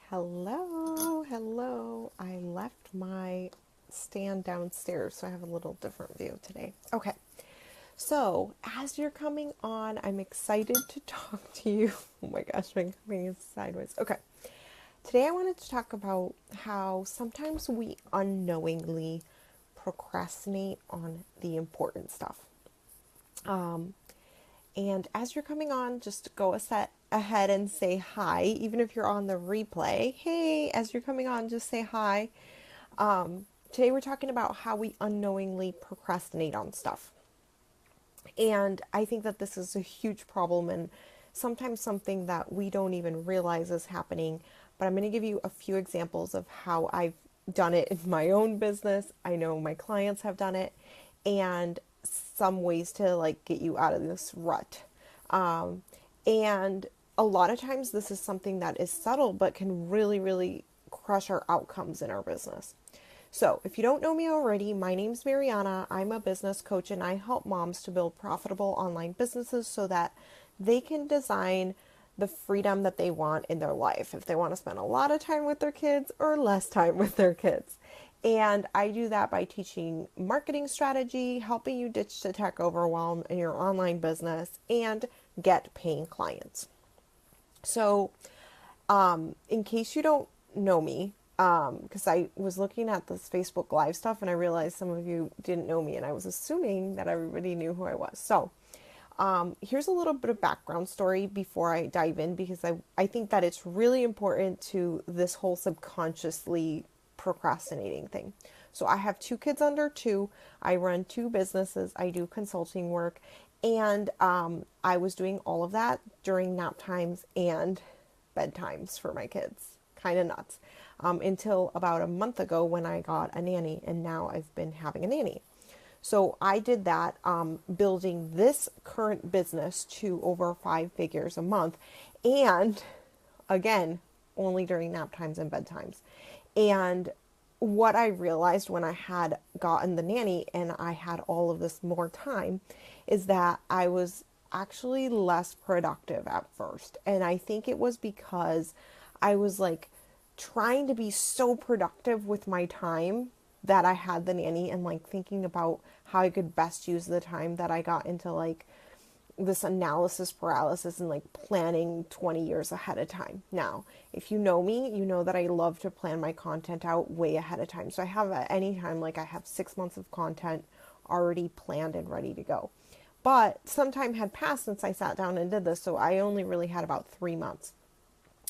Hello. I left my stand downstairs, so I have a little different view today. Okay, so as you're coming on, I'm excited to talk to you. Oh my gosh, my coming is sideways. Okay, today I wanted to talk about how sometimes we unknowingly procrastinate on the important stuff. Um, And as you're coming on, just go a set ahead and say hi, even if you're on the replay. Hey, as you're coming on, just say hi. Today we're talking about how we unknowingly procrastinate on stuff. And I think that this is a huge problem and sometimes something that we don't even realize is happening. But I'm going to give you a few examples of how I've done it in my own business. I know my clients have done it, and some ways to like get you out of this rut. And a lot of times this is something that is subtle but can really crush our outcomes in our business. So, if you don't know me already, my name's Mariana. I'm a business coach and I help moms to build profitable online businesses so that they can design the freedom that they want in their life. If they want to spend a lot of time with their kids or less time with their kids. And I do that by teaching marketing strategy, helping you ditch the tech overwhelm in your online business, and get paying clients. So, in case you don't know me, because I was looking at this Facebook Live stuff and I realized some of you didn't know me, and I was assuming that everybody knew who I was. So, here's a little bit of background story before I dive in, because I think that it's really important to this whole subconsciously procrastinating thing. So I have two kids under two. I run two businesses. I do consulting work. And I was doing all of that during nap times and bedtimes for my kids. Kind of nuts. Until about a month ago when I got a nanny, and now I've been having a nanny. So I did that, building this current business to over 5 figures a month. And again, only during nap times and bedtimes. And what I realized when I had gotten the nanny and I had all of this more time is that I was actually less productive at first. And I think it was because I was like trying to be so productive with my time that I had the nanny, and like thinking about how I could best use the time, that I got into like this analysis paralysis and like planning 20 years ahead of time. Now, if you know me, you know that I love to plan my content out way ahead of time. So I have at any time, like I have 6 months of content already planned and ready to go. But some time had passed since I sat down and did this, so I only really had about 3 months.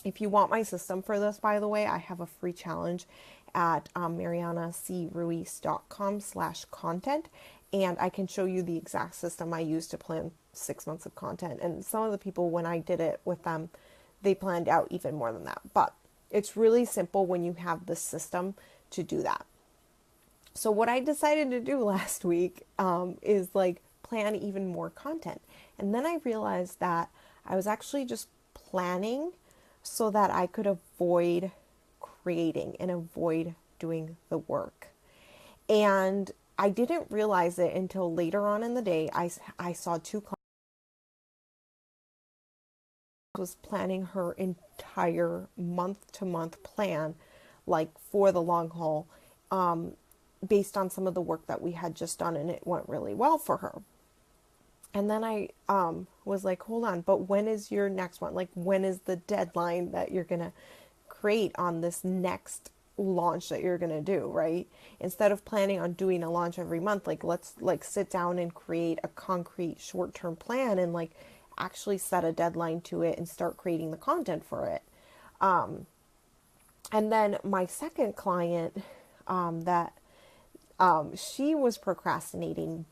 If you want my system for this, by the way, I have a free challenge at marianacruiz.com/content, and I can show you the exact system I use to plan 6 months of content. And some of the people, when I did it with them, they planned out even more than that. But it's really simple when you have the system to do that. So what I decided to do last week is like plan even more content. And then I realized that I was actually just planning so that I could avoid creating and avoid doing the work. And I didn't realize it until later on in the day. I saw two clients was planning her entire month to month plan, like for the long haul, based on some of the work that we had just done, and it went really well for her. And then I was like, hold on, but when is your next one? Like, when is the deadline that you're going to create on this next launch that you're going to do, right? Instead of planning on doing a launch every month, like let's like sit down and create a concrete short-term plan and like actually set a deadline to it and start creating the content for it. And then my second client, that she was procrastinating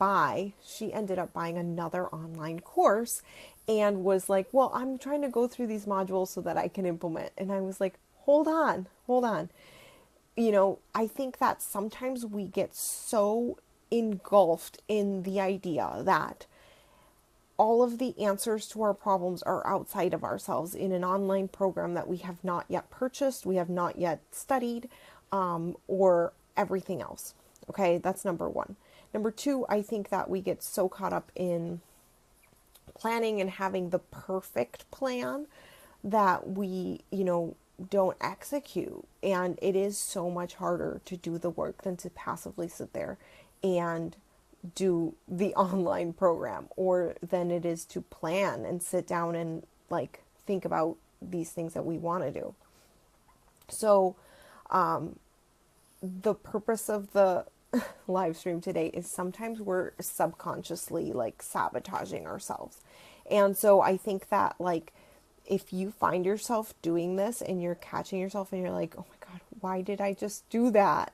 she ended up buying another online course and was like, well, I'm trying to go through these modules so that I can implement. And I was like, hold on. You know, I think that sometimes we get so engulfed in the idea that all of the answers to our problems are outside of ourselves in an online program that we have not yet purchased, we have not yet studied, or everything else. Okay, that's number one. Number two, I think that we get so caught up in planning and having the perfect plan that we, don't execute. And it is so much harder to do the work than to passively sit there and do the online program, or than it is to plan and sit down and like think about these things that we want to do. So the purpose of the live stream today is sometimes we're subconsciously like sabotaging ourselves. And so I think that like if you find yourself doing this and you're catching yourself and you're like, oh my God, why did I just do that?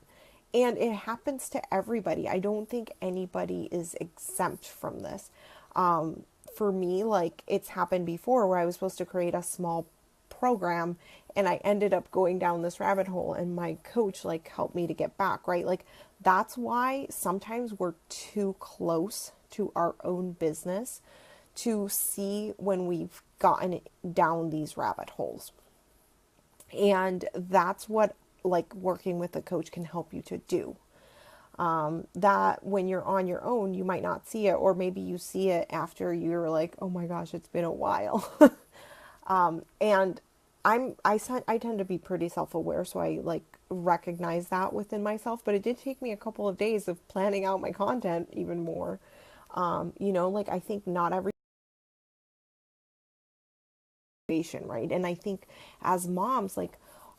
And it happens to everybody. I don't think anybody is exempt from this. For me, like it's happened before where I was supposed to create a small program and I ended up going down this rabbit hole, and my coach like helped me to get back, right? Like that's why sometimes we're too close to our own business to see when we've gotten down these rabbit holes. And that's what like working with a coach can help you to do. That when you're on your own, you might not see it, or maybe you see it after you're like, oh my gosh, it's been a while. And I tend to be pretty self-aware, so I like recognize that within myself, but it did take me a couple of days of planning out my content even more. Like I think not every situation, right? And I think as moms, like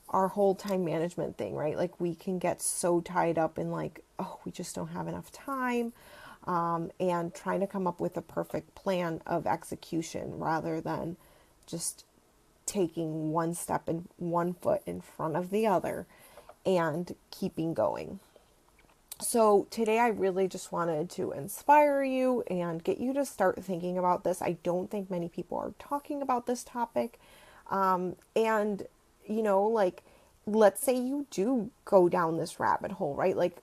our whole time management thing, right? Like we can get so tied up in like, oh, we just don't have enough time, and trying to come up with a perfect plan of execution rather than just taking one step and one foot in front of the other and keeping going. So today I really just wanted to inspire you and get you to start thinking about this. I don't think many people are talking about this topic. And, like, let's say you do go down this rabbit hole, right? Like,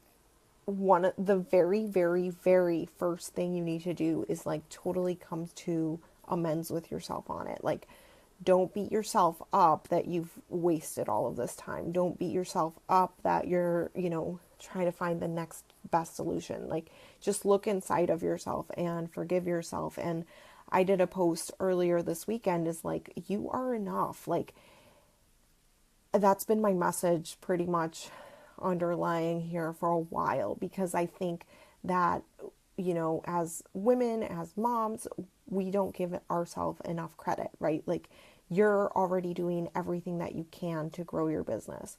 one of the very, very, very first thing you need to do is like totally come to amends with yourself on it. Like, don't beat yourself up that you've wasted all of this time. Don't beat yourself up that you're, trying to find the next best solution. Like, just look inside of yourself and forgive yourself. And I did a post earlier this weekend is like, you are enough. Like, that's been my message pretty much underlying here for a while, because I think that, as women, as moms, we don't give ourselves enough credit, right? Like, you're already doing everything that you can to grow your business.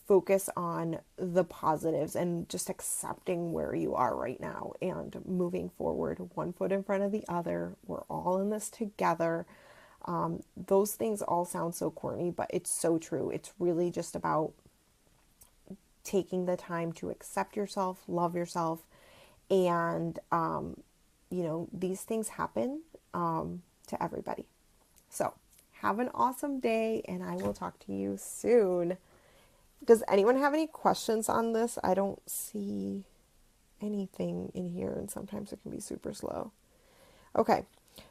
Focus on the positives and just accepting where you are right now and moving forward, one foot in front of the other. We're all in this together. Those things all sound so corny, but it's so true. It's really just about taking the time to accept yourself, love yourself, and, these things happen to everybody. So have an awesome day, and I will talk to you soon. Does anyone have any questions on this? I don't see anything in here, and sometimes it can be super slow. Okay,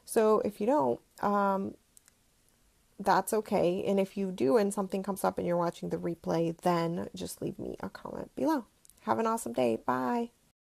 so if you don't, that's okay. And if you do and something comes up and you're watching the replay, then just leave me a comment below. Have an awesome day. Bye.